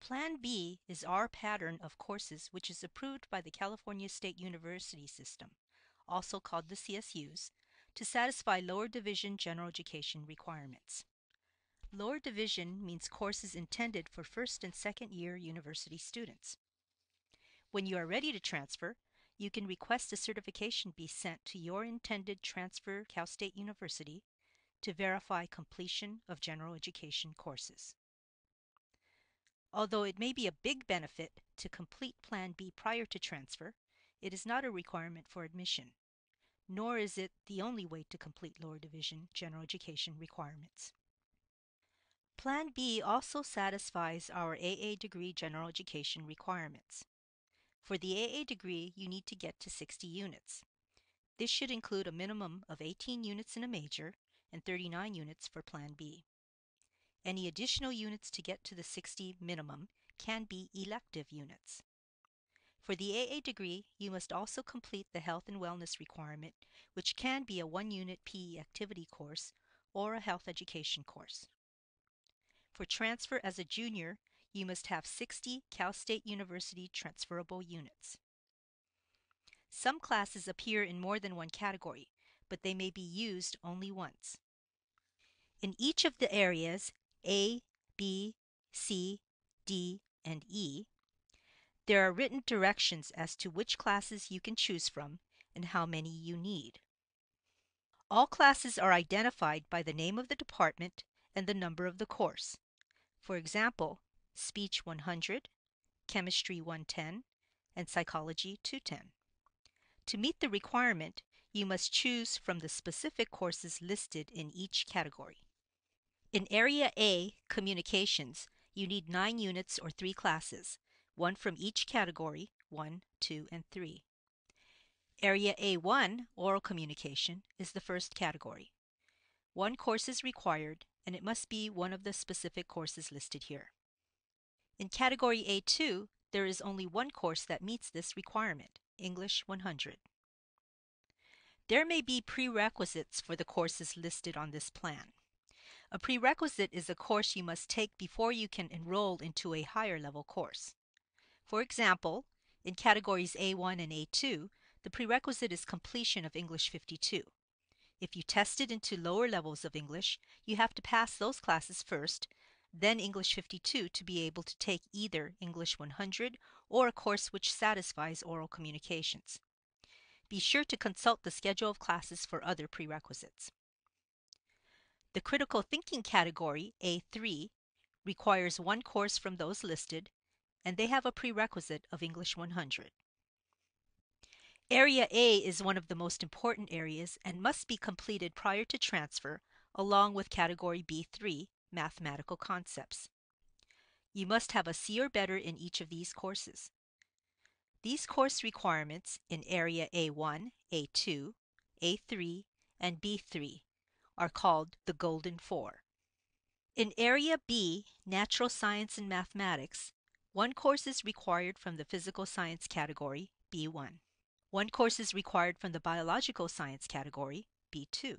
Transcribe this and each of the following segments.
Plan B is our pattern of courses which is approved by the California State University System, also called the CSUs, to satisfy lower division general education requirements. Lower division means courses intended for first and second year university students. When you are ready to transfer, you can request a certification be sent to your intended transfer Cal State University to verify completion of general education courses. Although it may be a big benefit to complete Plan B prior to transfer, it is not a requirement for admission, nor is it the only way to complete lower division general education requirements. Plan B also satisfies our AA degree general education requirements. For the AA degree, you need to get to 60 units. This should include a minimum of 18 units in a major and 39 units for Plan B. Any additional units to get to the 60 minimum can be elective units. For the AA degree, you must also complete the health and wellness requirement, which can be a 1-unit PE activity course or a health education course. For transfer as a junior, you must have 60 Cal State University transferable units. Some classes appear in more than one category, but they may be used only once. In each of the areas A, B, C, D, and E, there are written directions as to which classes you can choose from and how many you need. All classes are identified by the name of the department and the number of the course. For example, Speech 100, Chemistry 110, and Psychology 210. To meet the requirement, you must choose from the specific courses listed in each category. In Area A, Communications, you need 9 units or 3 classes, one from each category, 1, 2, and 3. Area A1, Oral Communication, is the first category. 1 course is required, and it must be one of the specific courses listed here. In Category A2, there is only 1 course that meets this requirement, English 100. There may be prerequisites for the courses listed on this plan. A prerequisite is a course you must take before you can enroll into a higher level course. For example, in categories A1 and A2, the prerequisite is completion of English 52. If you tested into lower levels of English, you have to pass those classes first, then English 52 to be able to take either English 100 or a course which satisfies oral communications. Be sure to consult the schedule of classes for other prerequisites. The critical thinking category, A3, requires 1 course from those listed, and they have a prerequisite of English 100. Area A is one of the most important areas and must be completed prior to transfer, along with Category B3, Mathematical Concepts. You must have a C or better in each of these courses. These course requirements in Area A1, A2, A3, and B3 are called the Golden Four. In Area B, Natural Science and Mathematics, 1 course is required from the Physical Science category, B1. 1 course is required from the Biological Science category, B2.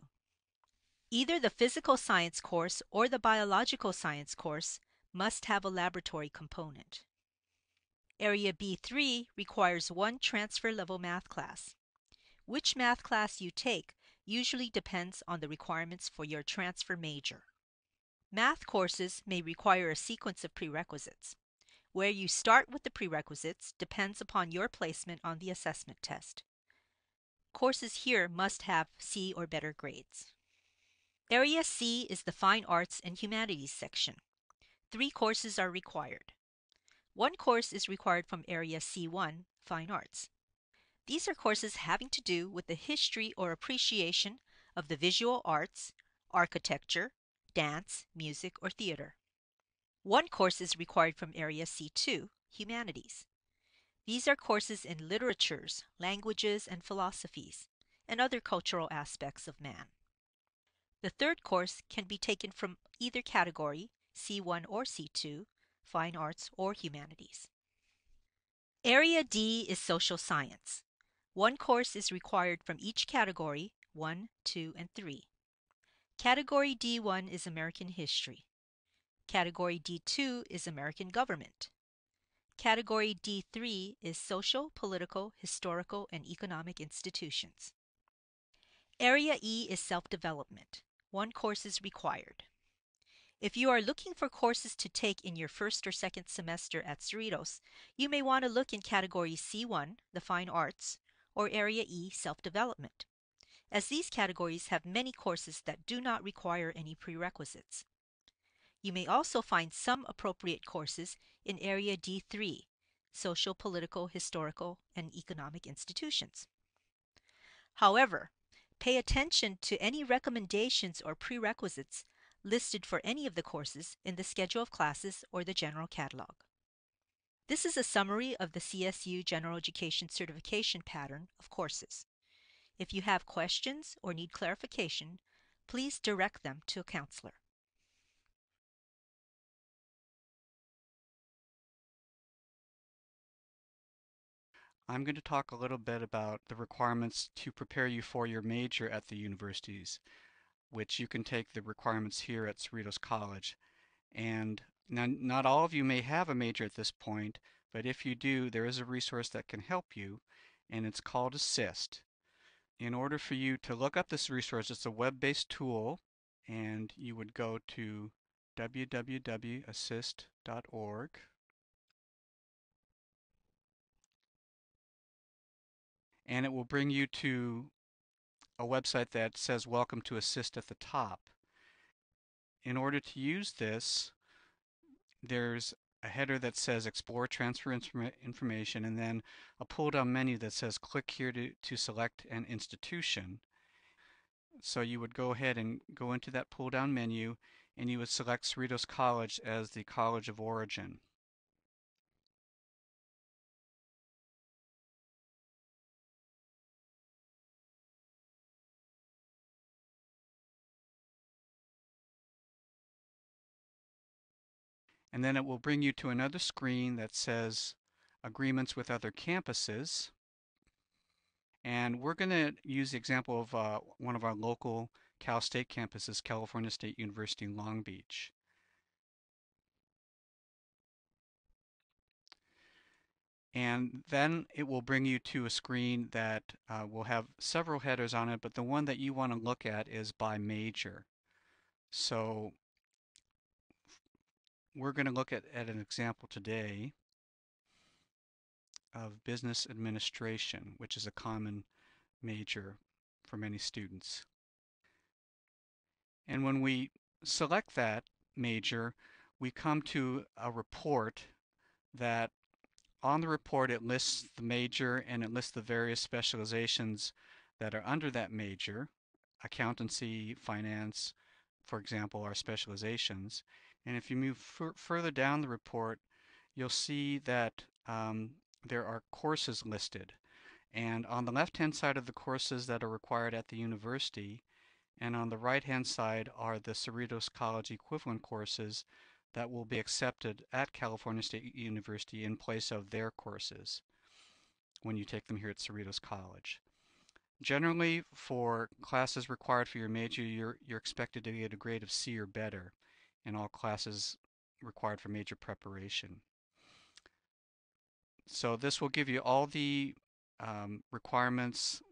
Either the Physical Science course or the Biological Science course must have a laboratory component. Area B3 requires 1 transfer-level math class. Which math class you take usually depends on the requirements for your transfer major. Math courses may require a sequence of prerequisites. Where you start with the prerequisites depends upon your placement on the assessment test. Courses here must have C or better grades. Area C is the Fine Arts and Humanities section. 3 courses are required. 1 course is required from Area C1, Fine Arts. These are courses having to do with the history or appreciation of the visual arts, architecture, dance, music, or theater. 1 course is required from Area C2, Humanities. These are courses in literatures, languages, and philosophies, and other cultural aspects of man. The 3rd course can be taken from either category, C1 or C2, Fine Arts or Humanities. Area D is Social Science. 1 course is required from each category, 1, 2, and 3. Category D1 is American History. Category D2 is American Government. Category D3 is Social, Political, Historical, and Economic Institutions. Area E is Self-Development. One course is required. If you are looking for courses to take in your first or second semester at Cerritos, you may want to look in Category C1, the Fine Arts, or Area E, Self-Development, as these categories have many courses that do not require any prerequisites. You may also find some appropriate courses in Area D3, Social, Political, Historical, and Economic Institutions. However, pay attention to any recommendations or prerequisites listed for any of the courses in the schedule of classes or the general catalog. This is a summary of the CSU General Education certification pattern of courses. If you have questions or need clarification, please direct them to a counselor. I'm going to talk a little bit about the requirements to prepare you for your major at the universities, which you can take the requirements here at Cerritos College. And now, not all of you may have a major at this point, but if you do, there is a resource that can help you, and it's called Assist. In order for you to look up this resource, it's a web-based tool, and you would go to www.assist.org. And it will bring you to a website that says Welcome to Assist at the top. In order to use this, there's a header that says Explore Transfer Information, and then a pull-down menu that says click here to select an institution. So you would go ahead and go into that pull-down menu, and you would select Cerritos College as the college of origin. And then it will bring you to another screen that says Agreements with Other Campuses. And we're going to use the example of one of our local Cal State campuses, California State University in Long Beach. And then it will bring you to a screen that will have several headers on it, but the one that you want to look at is by major. So we're going to look at an example today of business administration, which is a common major for many students. And when we select that major, we come to a report that on the report it lists the major and it lists the various specializations that are under that major. Accountancy, finance, for example, are specializations. And if you move further down the report, you'll see that there are courses listed. And on the left-hand side of the courses that are required at the university, and on the right-hand side are the Cerritos College equivalent courses that will be accepted at California State University in place of their courses when you take them here at Cerritos College. Generally, for classes required for your major, you're expected to get a grade of C or better in all classes required for major preparation. So this will give you all the requirements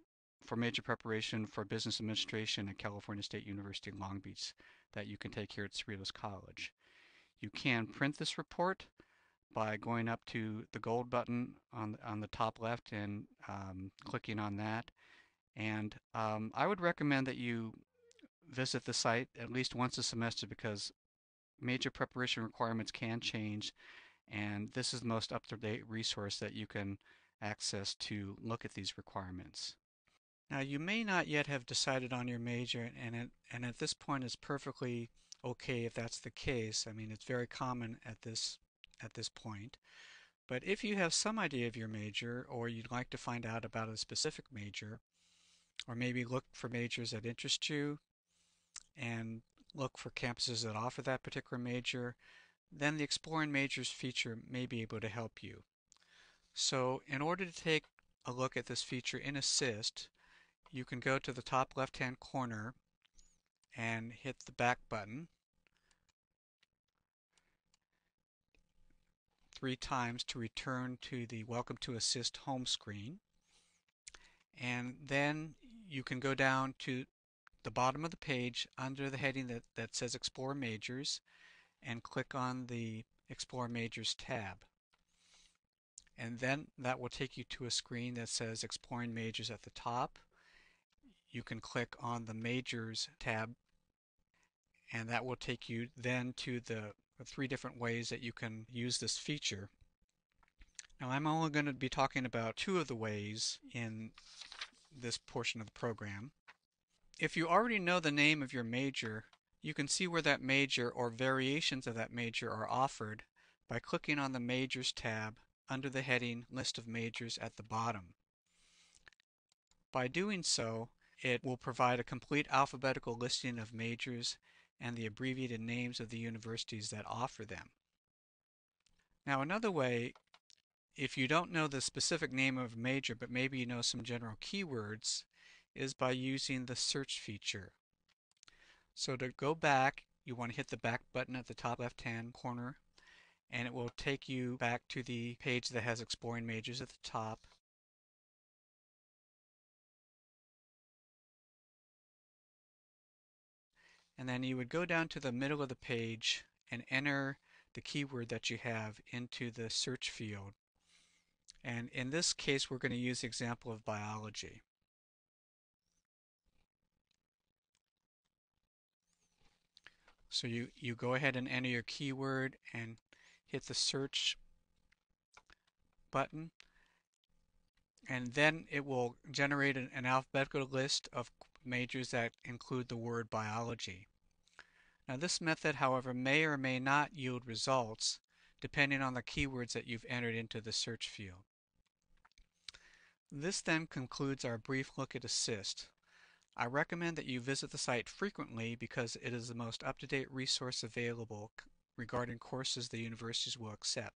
for major preparation for business administration at California State University in Long Beach that you can take here at Cerritos College. You can print this report by going up to the gold button on the top left and clicking on that. And I would recommend that you visit the site at least once a semester because major preparation requirements can change, and this is the most up-to-date resource that you can access to look at these requirements. Now, you may not yet have decided on your major, and at this point it's perfectly okay if that's the case. I mean, it's very common at this point. But if you have some idea of your major, or you'd like to find out about a specific major, or maybe look for majors that interest you, and look for campuses that offer that particular major, then the Exploring Majors feature may be able to help you. So in order to take a look at this feature in Assist, you can go to the top left-hand corner and hit the back button. 3 times to return to the Welcome to Assist home screen. And then you can go down to the bottom of the page under the heading that says Explore Majors and click on the Explore Majors tab. And then that will take you to a screen that says Exploring Majors at the top. You can click on the Majors tab, and that will take you then to the 3 different ways that you can use this feature. Now I'm only going to be talking about 2 of the ways in this portion of the program. If you already know the name of your major, you can see where that major or variations of that major are offered by clicking on the Majors tab under the heading List of Majors at the bottom. By doing so, it will provide a complete alphabetical listing of majors and the abbreviated names of the universities that offer them. Now another way, if you don't know the specific name of a major but maybe you know some general keywords, is by using the search feature. So to go back, you want to hit the back button at the top left-hand corner, and it will take you back to the page that has Exploring Majors at the top. And then you would go down to the middle of the page and enter the keyword that you have into the search field. And in this case, we're going to use the example of biology. So you go ahead and enter your keyword and hit the search button, and then it will generate an alphabetical list of majors that include the word biology. Now this method, however, may or may not yield results depending on the keywords that you've entered into the search field. This then concludes our brief look at Assist. I recommend that you visit the site frequently because it is the most up-to-date resource available regarding courses the universities will accept.